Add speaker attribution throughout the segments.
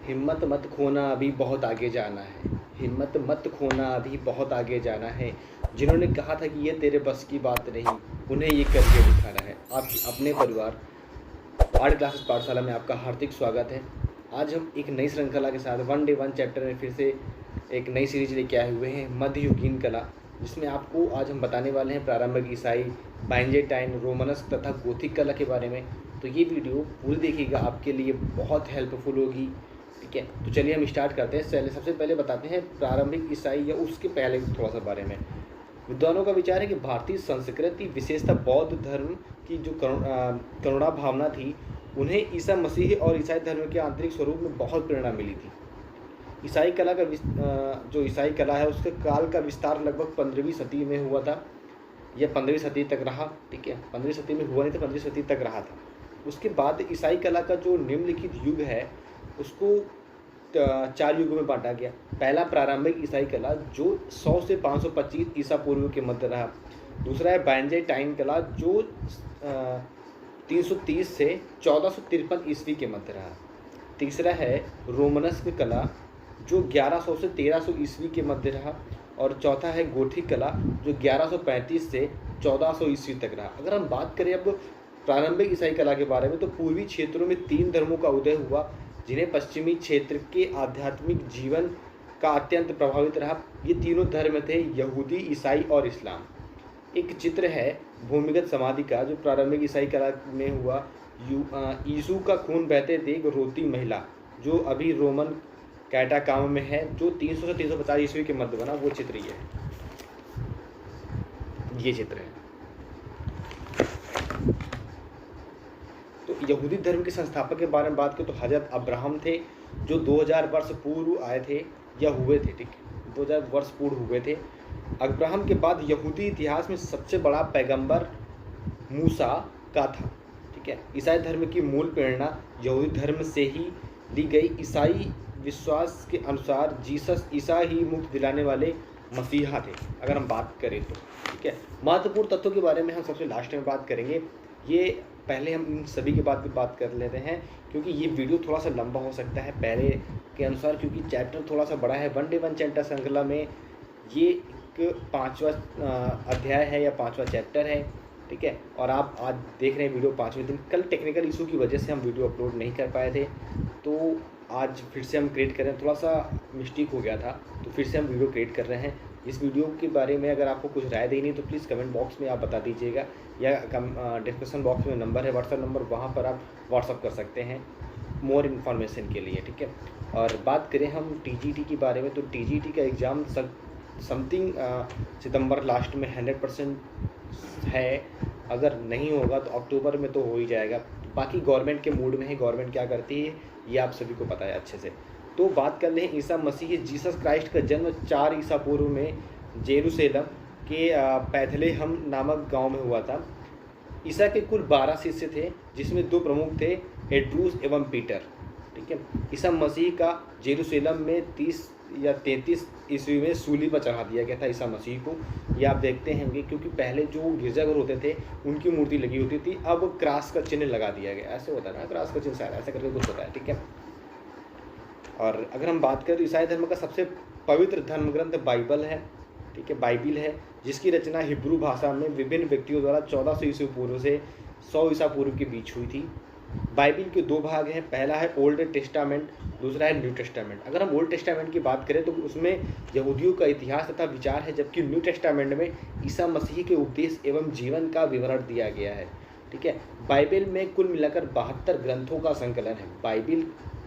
Speaker 1: हिम्मत मत खोना अभी बहुत आगे जाना है, हिम्मत मत खोना अभी बहुत आगे जाना है। जिन्होंने कहा था कि ये तेरे बस की बात नहीं, उन्हें ये करके दिखाना है। आप अपने परिवार आर्ट क्लासेस पाठशाला में आपका हार्दिक स्वागत है। आज हम एक नई श्रृंखला के साथ वन डे वन चैप्टर में फिर से एक नई सीरीज लेके आए हुए हैं, मध्ययुगीन कला, जिसमें आपको आज हम बताने वाले हैं प्रारंभिक ईसाई, बाइजेंटाइन, रोमनस्क तथा गोथिक कला के बारे में। तो ये वीडियो पूरी देखिएगा, आपके लिए बहुत हेल्पफुल होगी। ठीक है, तो चलिए हम स्टार्ट करते हैं। सबसे पहले बताते हैं प्रारंभिक ईसाई या उसके पहले थोड़ा सा बारे में। विद्वानों का विचार है कि भारतीय संस्कृति, विशेषतः बौद्ध धर्म की जो करुणा भावना थी, उन्हें ईसा मसीह और ईसाई धर्म के आंतरिक स्वरूप में बहुत प्रेरणा मिली थी। ईसाई कला का जो ईसाई कला है उसके काल का विस्तार लगभग 15वीं सदी में हुआ था, यह 15वीं सदी तक रहा। ठीक है, 15वीं सदी में हुआ नहीं था, 15वीं सदी तक रहा था। उसके बाद ईसाई कला का जो निम्नलिखित युग है उसको 4 युगों में बांटा गया। पहला प्रारंभिक ईसाई कला जो 100 से 525 ईसा पूर्व के मध्य रहा। दूसरा है बाइजेंटाइन कला जो 330 से 1453 ईस्वी के मध्य रहा। तीसरा है रोमनस्क कला जो 1100 से 1300 ईस्वी के मध्य रहा। और चौथा है गोथिक कला जो 1135 से 1400 ईस्वी तक रहा। अगर हम बात करें अब प्रारंभिक ईसाई कला के बारे में, तो पूर्वी क्षेत्रों में 3 धर्मों का उदय हुआ जिन्हें पश्चिमी क्षेत्र के आध्यात्मिक जीवन का अत्यंत प्रभावित रहा। ये तीनों धर्म थे यहूदी, ईसाई और इस्लाम। एक चित्र है भूमिगत समाधि का जो प्रारंभिक ईसाई कला में हुआ। यीशु का खून बहते देख रोती महिला, जो अभी रोमन कैटाकाम में है, जो 300 से 350 ईस्वी के मध्य बना, वो चित्र ये चित्र है। तो यहूदी धर्म के संस्थापक के बारे में बात करें तो हजरत अब्राहम थे, जो 2000 वर्ष पूर्व आए थे या हुए थे। ठीक है, 2000 वर्ष पूर्व हुए थे। अब्राहम के बाद यहूदी इतिहास में सबसे बड़ा पैगंबर मूसा का था। ठीक है, ईसाई धर्म की मूल प्रेरणा यहूदी धर्म से ही ली गई। ईसाई विश्वास के अनुसार जीसस ईसा ही मुक्ति दिलाने वाले मसीहा थे, अगर हम बात करें तो। ठीक है, महत्वपूर्ण तत्वों के बारे में हम सबसे लास्ट में बात करेंगे। ये पहले हम इन सभी के बात कर लेते हैं, क्योंकि ये वीडियो थोड़ा सा लंबा हो सकता है पहले के अनुसार, क्योंकि चैप्टर थोड़ा सा बड़ा है। वन डे वन चैप्टर श्रृंखला में ये एक 5वां अध्याय है या 5वां चैप्टर है। ठीक है, और आप आज देख रहे हैं वीडियो 5वें दिन। कल टेक्निकल इशू की वजह से हम वीडियो अपलोड नहीं कर पाए थे, तो आज फिर से हम क्रिएट कर रहे हैं। थोड़ा सा मिस्टेक हो गया था, तो फिर से हम वीडियो क्रिएट कर रहे हैं। इस वीडियो के बारे में अगर आपको कुछ राय देनी है तो प्लीज़ कमेंट बॉक्स में आप बता दीजिएगा, या डिस्क्रिप्शन बॉक्स में नंबर है, व्हाट्सअप नंबर, वहाँ पर आप व्हाट्सअप कर सकते हैं मोर इन्फॉर्मेशन के लिए। ठीक है, और बात करें हम टीजीटी के बारे में, तो टीजीटी का एग्ज़ाम समथिंग सितंबर लास्ट में 100% है। अगर नहीं होगा तो अक्टूबर में तो हो ही जाएगा। बाकी गवर्नमेंट के मूड में है, गवर्नमेंट क्या करती है ये आप सभी को पता है अच्छे से। तो बात कर लें ईसा मसीह जीसस क्राइस्ट का जन्म 4 ईसा पूर्व में जेरूसलम के पैथलेहम नामक गांव में हुआ था। ईसा के कुल 12 शिष्य थे, जिसमें 2 प्रमुख थे, एड्रूस एवं पीटर। ठीक है, ईसा मसीह का जेरूसलम में 30 या 33 ईस्वी में सूली पर चढ़ा दिया गया था ईसा मसीह को। ये आप देखते होंगे, क्योंकि पहले जो गिरजाघर होते थे उनकी मूर्ति लगी होती थी, अब क्रॉस का चिन्ह लगा दिया गया। ऐसे होता है ना, क्रॉस का चिन्ह शायद ऐसा करके कुछ होता है। ठीक है, और अगर हम बात करें तो ईसाई धर्म का सबसे पवित्र धर्म ग्रंथ बाइबल है। ठीक है, बाइबिल है, जिसकी रचना हिब्रू भाषा में विभिन्न व्यक्तियों द्वारा 1400 ईस्वी पूर्व से 100 ईसा पूर्व के बीच हुई थी। बाइबिल के 2 भाग हैं, पहला है ओल्ड टेस्टामेंट, दूसरा है न्यू टेस्टामेंट। अगर हम ओल्ड टेस्टामेंट की बात करें तो उसमें यहूदियों का इतिहास तथा विचार है, जबकि न्यू टेस्टामेंट में ईसा मसीह के उपदेश एवं जीवन का विवरण दिया गया है। ठीक है, बाइबिल में कुल मिलाकर 72 ग्रंथों का संकलन है। बाइबिल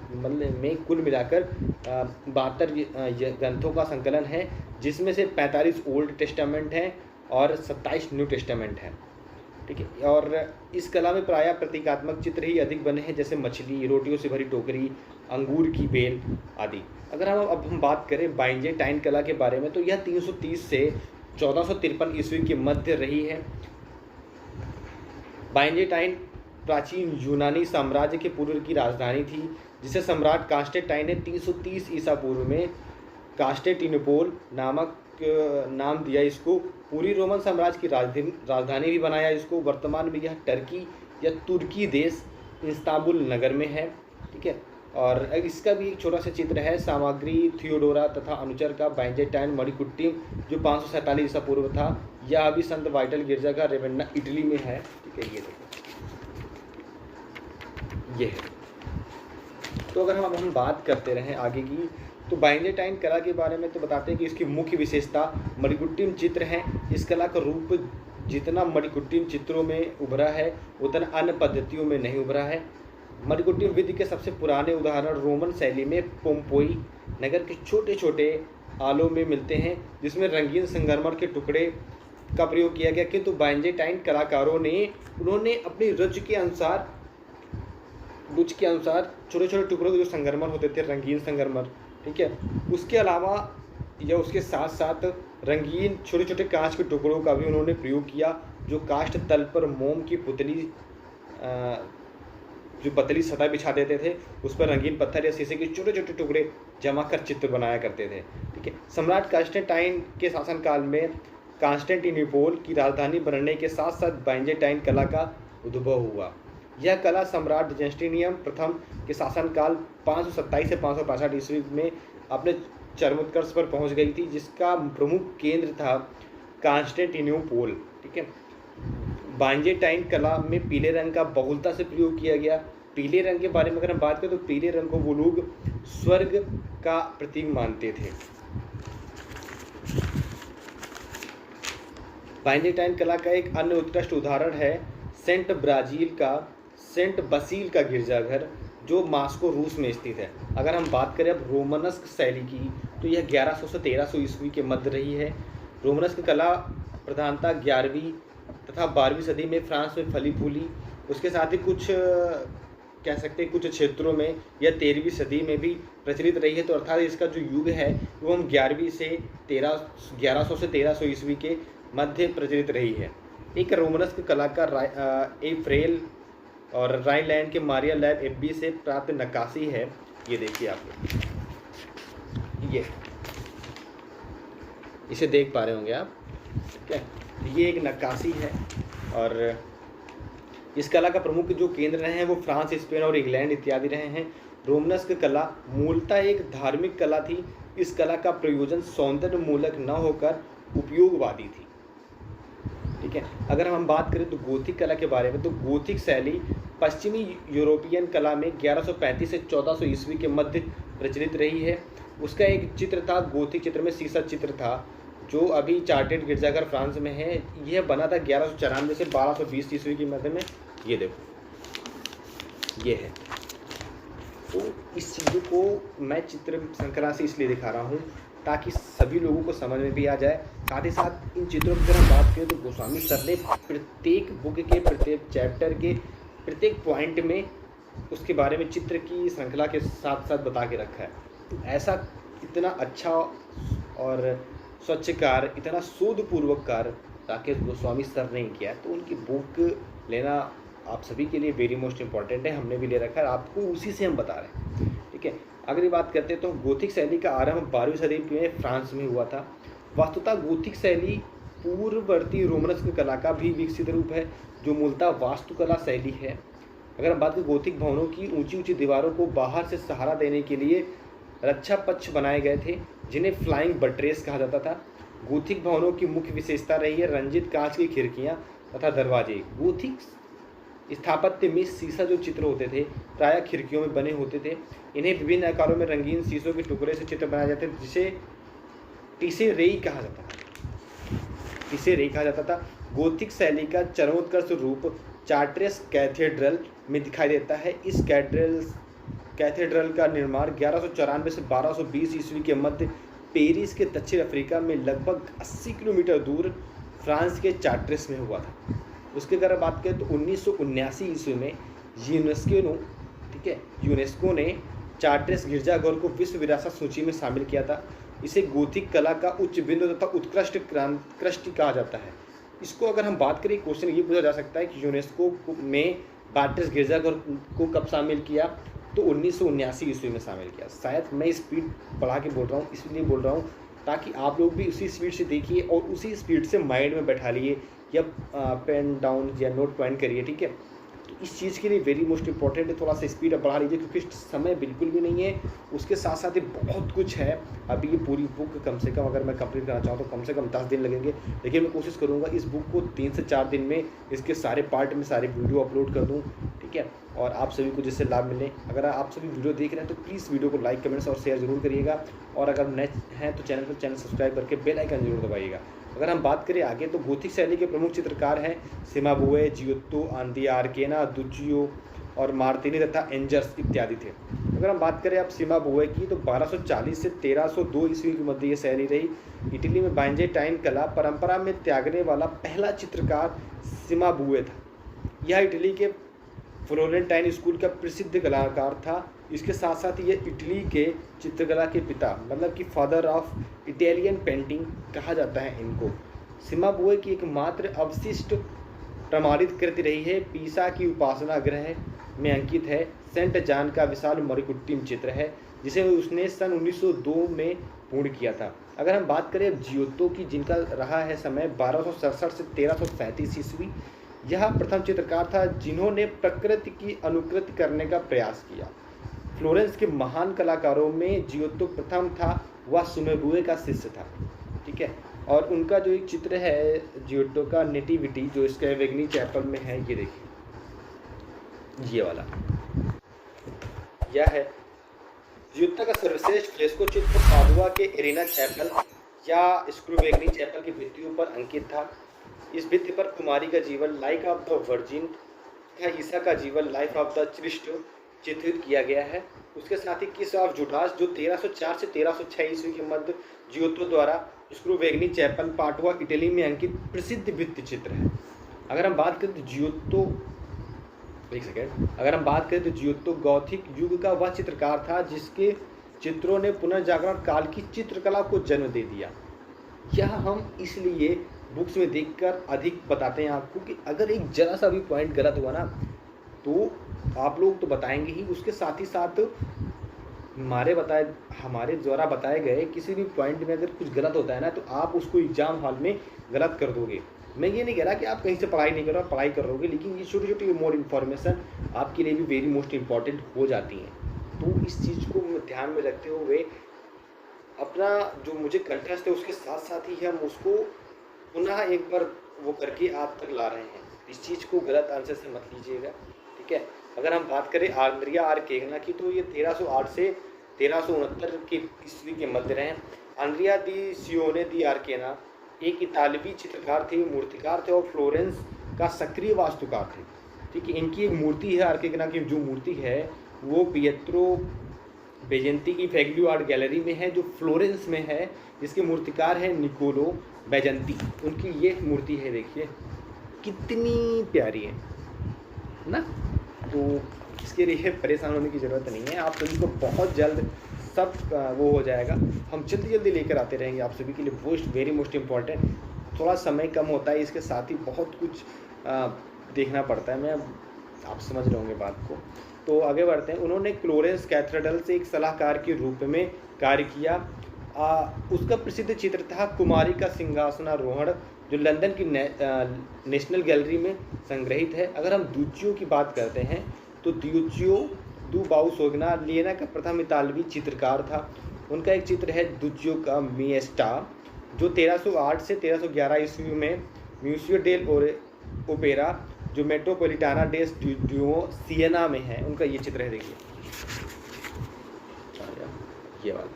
Speaker 1: मतलब में कुल मिलाकर 72 ग्रंथों का संकलन है, जिसमें से 45 ओल्ड टेस्टामेंट हैं और 27 न्यू टेस्टामेंट हैं। ठीक है, और इस कला में प्रायः प्रतीकात्मक चित्र ही अधिक बने हैं, जैसे मछली, रोटियों से भरी टोकरी, अंगूर की बेल आदि। अगर हम बात करें बाइजेंटाइन कला के बारे में, तो यह 330 से 1453 ईस्वी के मध्य रही है। बाइजेंटाइन प्राचीन यूनानी साम्राज्य के पूर्व की राजधानी थी, जिसे सम्राट कांस्टेंटाइन ने 330 ईसा पूर्व में कांस्टेंटिनोपल नाम दिया इसको। पूरी रोमन साम्राज्य की राजधानी भी बनाया इसको। वर्तमान में यह टर्की या तुर्की देश इस्तांबुल नगर में है। ठीक है, और इसका भी एक छोटा सा चित्र है। सामग्री थियोडोरा तथा अनुचर का बाइजेंटाइन मणिकुट्टिम जो 547 ईसा पूर्व था। यह अभी संत वाइटल गिरजाघर रेवेन्ना इटली में है। ठीक है, ये देखो ये है। तो अगर हम बात करते रहें आगे की, तो बाइजेंटाइन कला के बारे में तो बताते हैं कि इसकी मुख्य विशेषता मणिकुट्टिम चित्र हैं। इस कला का रूप जितना मणिकुट्टिम चित्रों में उभरा है उतना अन्य पद्धतियों में नहीं उभरा है। मणिकुट्टिम विधि के सबसे पुराने उदाहरण रोमन शैली में पोम्पोई नगर के छोटे छोटे आलों में मिलते हैं, जिसमें रंगीन संगमरमर के टुकड़े का प्रयोग किया गया। किंतु बाइजेंटाइन कलाकारों ने उन्होंने अपनी रुचि के अनुसार छोटे छोटे टुकड़ों के जो संगमरमर होते थे, रंगीन संगमरमर, ठीक है, उसके अलावा या उसके साथ साथ रंगीन छोटे छोटे कांच के टुकड़ों का भी उन्होंने प्रयोग किया, जो काष्ठ तल पर मोम की जो पतली सतह बिछा देते थे, उस पर रंगीन पत्थर या शीशे के छोटे छोटे टुकड़े जमा कर चित्र बनाया करते थे। ठीक है, सम्राट कॉन्स्टेंटाइन के शासनकाल में कॉन्स्टेंटिनोपल की राजधानी बनने के साथ साथ बाइजेंटाइन कला का उद्भव हुआ। यह कला सम्राट जस्टिनियन प्रथम के शासनकाल 527 से 565 ईस्वी में अपने चरमोत्कर्ष पर पहुंच गई थी, जिसका प्रमुख केंद्र था कॉन्स्टेंटिनोपल। ठीक है, बाइजेंटाइन कला में पीले रंग का बहुलता से प्रयोग किया गया। पीले रंग के बारे में अगर हम बात करें तो पीले रंग को वो लोग स्वर्ग का प्रतीक मानते थे। बाइजेंटाइन कला का एक अन्य उत्कृष्ट उदाहरण है सेंट बसील का गिरजाघर, जो मास्को रूस में स्थित है। अगर हम बात करें अब रोमनस्क शैली की, तो यह 1100 से 1300 ईस्वी के मध्य रही है। रोमनस्क कला प्रधानता 11वीं तथा 12वीं सदी में फ्रांस में फली फूली। उसके साथ ही कुछ कह सकते हैं कुछ क्षेत्रों में यह 13वीं सदी में भी प्रचलित रही है। तो अर्थात इसका जो युग है वो हम 1100 से 1300 ईस्वी के मध्य प्रचलित रही है। एक रोमनस्क कला का एफ्रेल और राइनलैंड के मारिया लैब एब्बी से प्राप्त नक्काशी है। ये देखिए आप, ये इसे देख पा रहे होंगे आप। ठीक है, ये एक नक्काशी है और इस कला का प्रमुख जो केंद्र रहे हैं वो फ्रांस, स्पेन और इंग्लैंड इत्यादि रहे हैं। रोमनस्क कला मूलतः एक धार्मिक कला थी। इस कला का प्रयोजन सौंदर्य मूलक न होकर उपयोगवादी थी। ठीक है, अगर हम बात करें तो गोथिक कला के बारे में, तो गोथिक शैली पश्चिमी यूरोपियन कला में 1135 से 1400 ईस्वी के मध्य प्रचलित रही है। उसका एक चित्र था, गोथिक चित्र में शीशा चित्र था, जो अभी चार्टेड गिरजाघर फ्रांस में है। यह बना था 1194 से 1220 ईस्वी के मध्य में। ये देखो, ये है। तो इस चीज़ों को मैं चित्र श्रृंखला से इसलिए दिखा रहा हूँ ताकि सभी लोगों को समझ में भी आ जाए। साथ ही साथ इन चित्रों की अगर हम बात करें तो गोस्वामी सर ने प्रत्येक बुक के प्रत्येक चैप्टर के प्रत्येक पॉइंट में उसके बारे में चित्र की श्रृंखला के साथ साथ बता के रखा है। तो ऐसा इतना अच्छा और स्वच्छ कार्य, इतना शोधपूर्वक कार्य राकेश गोस्वामी सर ने किया, तो उनकी बुक लेना आप सभी के लिए वेरी मोस्ट इम्पॉर्टेंट है। हमने भी ले रखा है, आपको उसी से हम बता रहे हैं। ठीक है, अगली बात करते हैं तो गोथिक शैली का आरंभ 12वीं सदी में फ्रांस में हुआ था। वास्तुतः गोथिक शैली पूर्ववर्ती रोमनस्क कला का भी विकसित रूप है, जो मूलतः वास्तुकला शैली है। अगर हम बात करें गोथिक भवनों की ऊंची ऊंची दीवारों को बाहर से सहारा देने के लिए रक्षा पक्ष बनाए गए थे, जिन्हें फ्लाइंग बट्रेस कहा जाता था। गोथिक भवनों की मुख्य विशेषता रही है रंजित कांच की खिड़कियां तथा दरवाजे। गोथिक स्थापत्य में शीशा जो चित्र होते थे प्रायः खिड़कियों में बने होते थे। इन्हें विभिन्न आकारों में रंगीन शीशों के टुकड़े से चित्र बनाए जाते थे, जिसे टिसेरेई कहा जाता था। टिसेरेई कहा जाता था। गोथिक शैली का चरमोत्कर्ष रूप चार्ट्रेस कैथेड्रल में दिखाई देता है। इस कैथेड्रल का निर्माण 1194 से 1220 ईस्वी के मध्य पेरिस के दक्षिण अफ्रीका में लगभग 80 किलोमीटर दूर फ्रांस के चार्ट्रेस में हुआ था। उसके अगर बात करें तो 1979 ईस्वी में यूनेस्को ने चार्ट्रेस गिरजाघर को विश्व विरासत सूची में शामिल किया था। इसे गोथिक कला का उच्च बिंदु तथा उत्कृष्ट कहा जाता है। इसको अगर हम बात करें, क्वेश्चन ये पूछा जा सकता है कि यूनेस्को में चार्ट्रेस गिरजाघर को कब शामिल किया, तो 1979 ईस्वी में शामिल किया। शायद मैं स्पीड बढ़ा के बोल रहा हूँ, इसलिए बोल रहा हूँ ताकि आप लोग भी उसी स्पीड से देखिए और उसी स्पीड से माइंड में बैठा लिए या पेन डाउन या नोट पॉइंट करिए। ठीक है, तो इस चीज़ के लिए वेरी मोस्ट इंपॉर्टेंट है, थोड़ा सा स्पीड अब बढ़ा लीजिए क्योंकि समय बिल्कुल भी नहीं है। उसके साथ साथ ही बहुत कुछ है। अभी ये पूरी बुक कम से कम अगर मैं कंप्लीट करना चाहूँ तो कम से कम 10 दिन लगेंगे, लेकिन मैं कोशिश करूँगा इस बुक को 3 से 4 दिन में इसके सारे पार्ट में सारे वीडियो अपलोड कर दूँ, ठीक है। और आप सभी को जिससे लाभ मिले। अगर आप सभी वीडियो देख रहे हैं तो प्लीज़ वीडियो को लाइक, कमेंट्स और शेयर जरूर करिएगा। और अगर नए हैं तो चैनल सब्सक्राइब करके बेल आइकन जरूर दबाइएगा। अगर हम बात करें आगे तो गोथिक शैली के प्रमुख चित्रकार हैं सिमाबुए, जियोत्तो, आंद्रिया आर्केना, दुचियो और मार्तिनी तथा एंजर्स इत्यादि थे। अगर हम बात करें अब सिमाबुए की तो 1240 से 1302 ईस्वी के मध्य ये शैली रही। इटली में बाइजेंटाइन कला परंपरा में त्यागने वाला पहला चित्रकार सिमाबुए था। यह इटली के फ्लोरेंटाइन स्कूल का प्रसिद्ध कलाकार था। इसके साथ साथ ये इटली के चित्रकला के पिता मतलब कि फादर ऑफ इटालियन पेंटिंग कहा जाता है इनको। सिमाबुए की एकमात्र अवशिष्ट प्रमाणित कृति रही है पीसा की उपासना गृह में अंकित है सेंट जॉन का विशाल मरिकुट्टिम चित्र है जिसे उसने सन 1902 में पूर्ण किया था। अगर हम बात करें अब जियोत्तो की जिनका रहा है समय 1267 से 1337 ईस्वी, यह प्रथम चित्रकार था जिन्होंने प्रकृति की अनुकृति करने का प्रयास किया। फ्लोरेंस के महान कलाकारों में जियोत्तो प्रथम था, वह सिमाबुए का शिष्य था, ठीक है। और उनका जो एक चित्र है जियोत्तो का नेटिविटी जो इसके वेगनी चैपल में है, ये देखिए ये वाला, यह है जियोत्तो का सर्वश्रेष्ठ फ्रेस्को चित्र पादुआ के एरिना चैपल या स्क्रूवेगनी चैपल की भित्तियों पर अंकित था। इस भित्ति पर कुमारी का जीवन लाइफ ऑफ द वर्जिन तथा ईसा का जीवन लाइफ ऑफ द क्रिस्ट चित्रित किया गया है। उसके साथ ही किस ऑफ जुडास जो 1304 से 1306 ईस्वी के मध्य जियोत्तो द्वारा स्क्रूवेगनी चैपल पाटुआ इटली में अंकित प्रसिद्ध भित्ति चित्र है। अगर हम बात करें तो जियोत्तो गॉथिक युग का वह चित्रकार था जिसके चित्रों ने पुनर्जागरण काल की चित्रकला को जन्म दे दिया। यह हम इसलिए बुक्स में देखकर अधिक बताते हैं आपको कि अगर एक जरा सा भी पॉइंट गलत हुआ ना तो आप लोग तो बताएंगे ही, उसके साथ ही साथ हमारे द्वारा बताए गए किसी भी पॉइंट में अगर कुछ गलत होता है ना तो आप उसको एग्जाम हॉल में गलत कर दोगे। मैं ये नहीं कह रहा कि आप कहीं से पढ़ाई नहीं करो, पढ़ाई कर दोगे, लेकिन ये छोटी छोटी मोर इन्फॉर्मेशन आपके लिए भी वेरी मोस्ट इम्पॉर्टेंट हो जाती हैं। तो इस चीज़ को ध्यान में रखते हुए अपना जो मुझे कंटेस्ट है उसके साथ साथ ही हम उसको पुनः एक बार वो करके आप तक ला रहे हैं। इस चीज़ को गलत आंसर से मत लीजिएगा, ठीक है। अगर हम बात करें आंद्रिया आर्केना की तो ये 1308 से 1369 के ईस्वी के मध्य रहे। आंद्रिया दी सियोने दी आर्केना एक इतालवी चित्रकार थे, मूर्तिकार थे और फ्लोरेंस का सक्रिय वास्तुकार थे, ठीक है। इनकी एक मूर्ति है आर्केना की, जो मूर्ति है वो पिएत्रो बेजेंती की फैग्लियो आर्ट गैलरी में है जो फ्लोरेंस में है, जिसके मूर्तिकार है निकोलो बेजेंती। उनकी ये मूर्ति है, देखिए कितनी प्यारी है ना। तो इसके लिए परेशान होने की ज़रूरत नहीं है, आप सभी को बहुत जल्द सब वो हो जाएगा। हम जल्दी लेकर आते रहेंगे आप सभी के लिए, वेरी मोस्ट इम्पॉर्टेंट। थोड़ा समय कम होता है, इसके साथ ही बहुत कुछ देखना पड़ता है। मैं आप समझ रहे होंगे बात को। तो आगे बढ़ते हैं। उन्होंने फ्लोरेंस कैथेड्रल से एक सलाहकार के रूप में कार्य किया। उसका प्रसिद्ध चित्र था कुमारी का सिंहासनारोहण जो लंदन की नेशनल गैलरी में संग्रहित है। अगर हम दुचियो की बात करते हैं तो दुचियो दू बाउसोगना लिएना का प्रथम इतालवी चित्रकार था। उनका एक चित्र है दुचियो का मिएस्टा जो 1308 से 1311 ईस्वी में म्यूसियो डेल ओपेरा जो मेट्रोपोलिटाना डेस ड्यूओ सिएना में है, उनका ये चित्र है। देखिए ये वाला,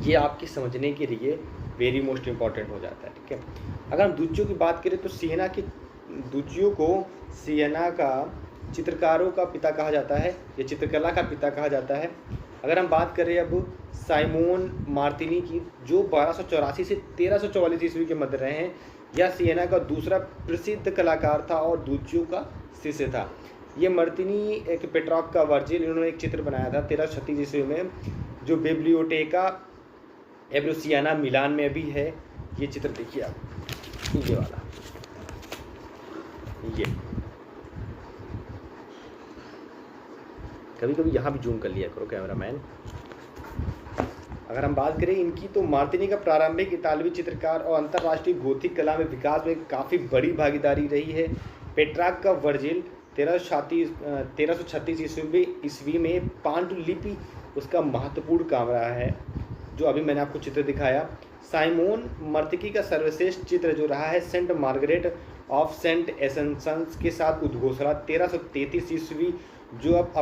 Speaker 1: ये आपके समझने के लिए वेरी मोस्ट इम्पॉर्टेंट हो जाता है, ठीक है। अगर हम दुचियो की बात करें तो दुचियो को सिएना का चित्रकारों का पिता कहा जाता है, ये चित्रकला का पिता कहा जाता है। अगर हम बात करें अब साइमोन मार्तिनी की जो 1284 से 1344 ईस्वी के मध्य रहे हैं, यह सिएना का दूसरा प्रसिद्ध कलाकार था और दुचियो का शिष्य था। ये मार्तिनी एक पेट्रॉक का वर्जिल इन्होंने एक चित्र बनाया था 1336 ईस्वी में जो बिब्लियोटेका एब्रुसियाना मिलान में भी है। ये चित्र देखिए आप, ये वाला, ये कभी कभी यहाँ भी जूम कर लिया करो कैमरामैन। अगर हम बात करें इनकी, तो मार्तिनी का प्रारंभिक इतालवी चित्रकार और अंतर्राष्ट्रीय गोथिक कला में विकास में काफ़ी बड़ी भागीदारी रही है। पेट्रार्क का वर्जिल 1336 ईस्वी में पांडुलिपि उसका महत्वपूर्ण काम रहा है, जो अभी मैंने आपको चित्र दिखाया। साइमोन मर्तिकी का सर्वश्रेष्ठ चित्र जो रहा है सेंट मार्गरेट ऑफ सेंट एसेंसन्स के साथ उद्घोषणा 1333 ईस्वी, जो अब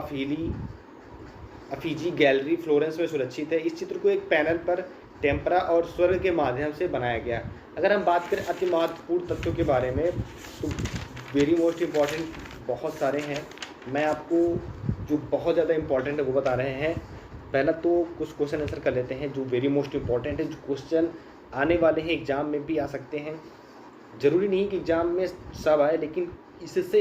Speaker 1: अफीजी गैलरी फ्लोरेंस में सुरक्षित है। इस चित्र को एक पैनल पर टेम्परा और स्वर्ग के माध्यम से बनाया गया। अगर हम बात करें अति महत्वपूर्ण तथ्यों के बारे में, तो वेरी मोस्ट इम्पॉर्टेंट बहुत सारे हैं। मैं आपको जो बहुत ज़्यादा इम्पॉर्टेंट है वो बता रहे हैं। पहला तो कुछ क्वेश्चन आंसर कर लेते हैं जो वेरी मोस्ट इम्पॉर्टेंट है, जो क्वेश्चन आने वाले हैं, एग्जाम में भी आ सकते हैं। ज़रूरी नहीं कि एग्जाम में सब आए, लेकिन इससे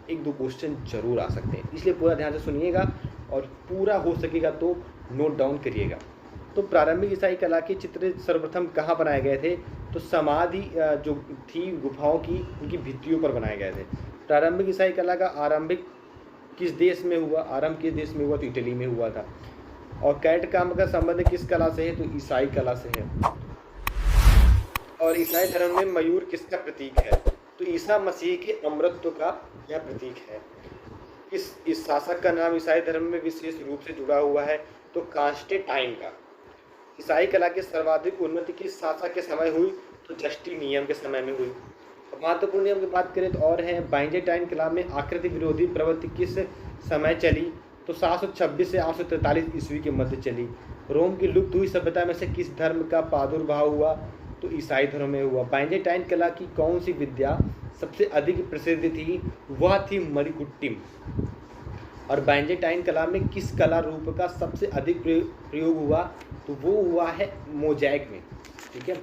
Speaker 1: एक दो क्वेश्चन जरूर आ सकते हैं, इसलिए पूरा ध्यान से सुनिएगा और पूरा हो सकेगा तो नोट डाउन करिएगा। तो प्रारंभिक ईसाई कला के चित्र सर्वप्रथम कहाँ बनाए गए थे? तो समाधि जो थी गुफाओं की, उनकी भित्तियों पर बनाए गए थे। प्रारंभिक ईसाई कला का आरंभ किस देश में हुआ? तो इटली में हुआ था। और कैट काम का संबंध किस कला से है? तो ईसाई कला से है। और ईसाई धर्म में मयूर किसका प्रतीक है? तो ईसा मसीह के अमृतत्व का यह प्रतीक है। इस शासक का नाम ईसाई धर्म में विशेष रूप से जुड़ा हुआ है, तो कांस्टेंटाइन का। ईसाई कला की सर्वाधिक उन्नति किस शासक के समय हुई? तो जस्टिनियन के समय में हुई। महत्वपूर्ण नियम की बात करें तो और है, बाइजेंटाइन कला में आकृति विरोधी प्रवृत्ति किस समय चली? तो 726 से 843 ईस्वी के मध्य चली। रोम की लुप्त हुई सभ्यता में से किस धर्म का प्रादुर्भाव हुआ? तो ईसाई धर्म में हुआ। बाइजेंटाइन कला की कौन सी विद्या सबसे अधिक प्रसिद्ध थी? वह थी मणिकुट्टिम। और बाइजेंटाइन कला में किस कला रूप का सबसे अधिक प्रयोग हुआ? तो वो हुआ है मोज़ैक में। ठीक है।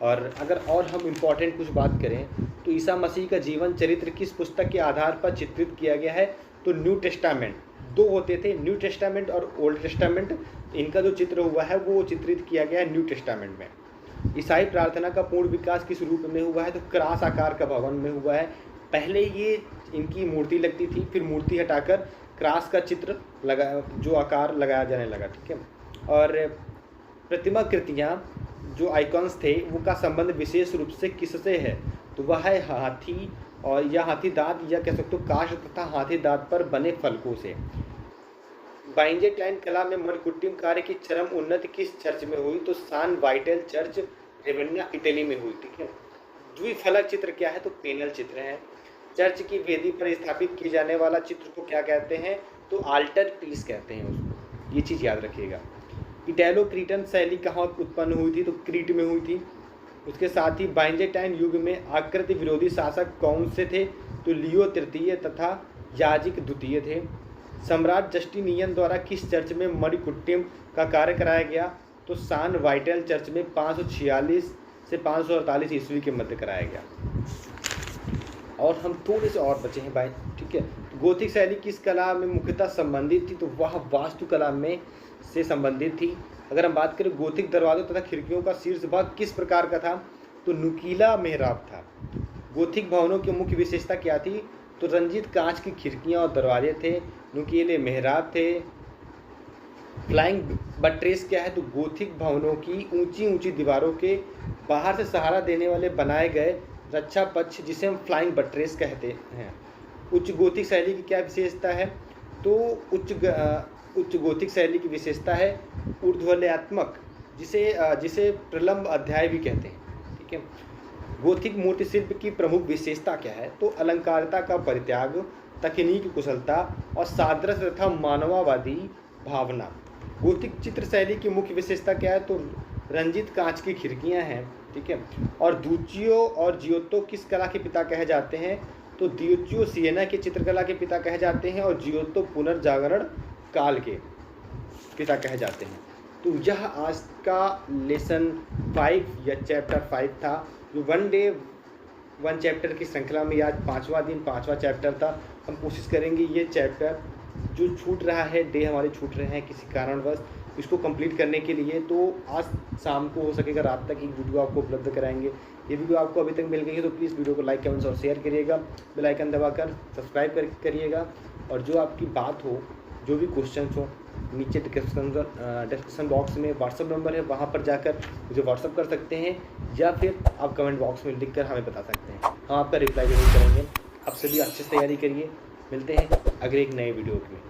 Speaker 1: और अगर और हम इम्पोर्टेंट कुछ बात करें तो ईसा मसीह का जीवन चरित्र किस पुस्तक के आधार पर चित्रित किया गया है? तो न्यू टेस्टामेंट। दो होते थे, न्यू टेस्टामेंट और ओल्ड टेस्टामेंट। इनका जो चित्र हुआ है वो चित्रित किया गया है न्यू टेस्टामेंट में। ईसाई प्रार्थना का पूर्ण विकास किस रूप में हुआ है? तो क्रॉस आकार का भवन में हुआ है। पहले ये इनकी मूर्ति लगती थी, फिर मूर्ति हटाकर क्रॉस का चित्र लगा, जो आकार लगाया जाने लगा। ठीक है। और प्रतिमा कृतियाँ जो आइकॉन्स थे वो का संबंध विशेष रूप से किससे है? तो वह है हाथी और या हाथी दांत, या कह सकते हो काष्ठ तथा हाथी दांत पर बने फलकों से। बाइजेंटाइन कला में मणिकुट्टिम कार्य की चरम उन्नति किस चर्च में हुई? तो सान वाइटेल चर्च, रेवेन्ना, इटली में हुई। ठीक है। द्विफलक चित्र क्या है? तो पेनल चित्र है। चर्च की वेदी पर स्थापित किए जाने वाला चित्र को क्या कहते हैं? तो आल्टर पीस कहते हैं उसको। ये चीज़ याद रखिएगा। इटैलो क्रीटन शैली कहाँ उत्पन्न हुई थी? तो क्रीट में हुई थी। उसके साथ ही बाइजेंटाइन युग में आकृति विरोधी शासक कौन से थे? तो लियो तृतीय तथा याजिक द्वितीय थे। सम्राट जस्टिनियन द्वारा किस चर्च में मणिकुट्टिम का कार्य कराया गया? तो सान वाइटेल चर्च में 546 से 548 ईस्वी के मध्य कराया गया। और हम थोड़े से और बचे हैं भाई। ठीक है। गोथिक शैली किस कला में मुख्यतः संबंधित थी? तो वह वास्तुकला में से संबंधित थी। अगर हम बात करें गोथिक दरवाजों तथा खिड़कियों का शीर्ष भाग किस प्रकार का था? तो नुकीला मेहराब था। गोथिक भवनों की मुख्य विशेषता क्या थी? तो रंजित कांच की खिड़कियां और दरवाजे थे, नुकीले मेहराब थे। फ्लाइंग बट्रेस क्या है? तो गोथिक भवनों की ऊंची ऊंची दीवारों के बाहर से सहारा देने वाले बनाए गए रक्षा पक्ष, जिसे हम फ्लाइंग बट्रेस कहते हैं। उच्च गोथिक शैली की क्या विशेषता है? तो उच्च गोथिक शैली की विशेषता है ऊर्ध्वलयात्मक, जिसे प्रलंब अध्याय भी कहते हैं। ठीक है। गोथिक मूर्ति शिल्प की प्रमुख विशेषता क्या है? तो अलंकारिता का परित्याग, तकनीक कुशलता और सादृश्य तथा मानववादी भावना। गोथिक चित्र शैली की मुख्य विशेषता क्या है? तो रंजित कांच की खिड़कियां हैं। ठीक है। और दुचियो और जियोत्तो किस कला के पिता कहे जाते हैं? तो दुचियो सिएना के चित्रकला के पिता कहे जाते हैं और जियोत्तो पुनर्जागरण काल के पिता कहे जाते हैं। तो यह आज का लेसन 5 या चैप्टर 5 था, जो 1 डे 1 चैप्टर की श्रृंखला में आज 5वां दिन 5वां चैप्टर था। हम कोशिश करेंगे ये चैप्टर जो छूट रहा है, डे हमारे छूट रहे हैं किसी कारणवश, इसको कंप्लीट करने के लिए तो आज शाम को हो सकेगा रात तक एक वीडियो आपको उपलब्ध कराएंगे। ये वीडियो आपको अभी तक मिल गई है तो प्लीज़ वीडियो को लाइक, कमेंट्स और शेयर करिएगा। बेल आइकन दबाकर सब्सक्राइब करिएगा। और जो आपकी बात हो, जो भी क्वेश्चंस हो, नीचे डिस्क्रिप्शन बॉक्स में व्हाट्सअप नंबर है, वहाँ पर जाकर मुझे व्हाट्सअप कर सकते हैं, या फिर आप कमेंट बॉक्स में लिख कर हमें बता सकते हैं। हम आपका रिप्लाई जरूर करेंगे। आप सभी अच्छे से तैयारी करिए। मिलते हैं अगले एक नए वीडियो में।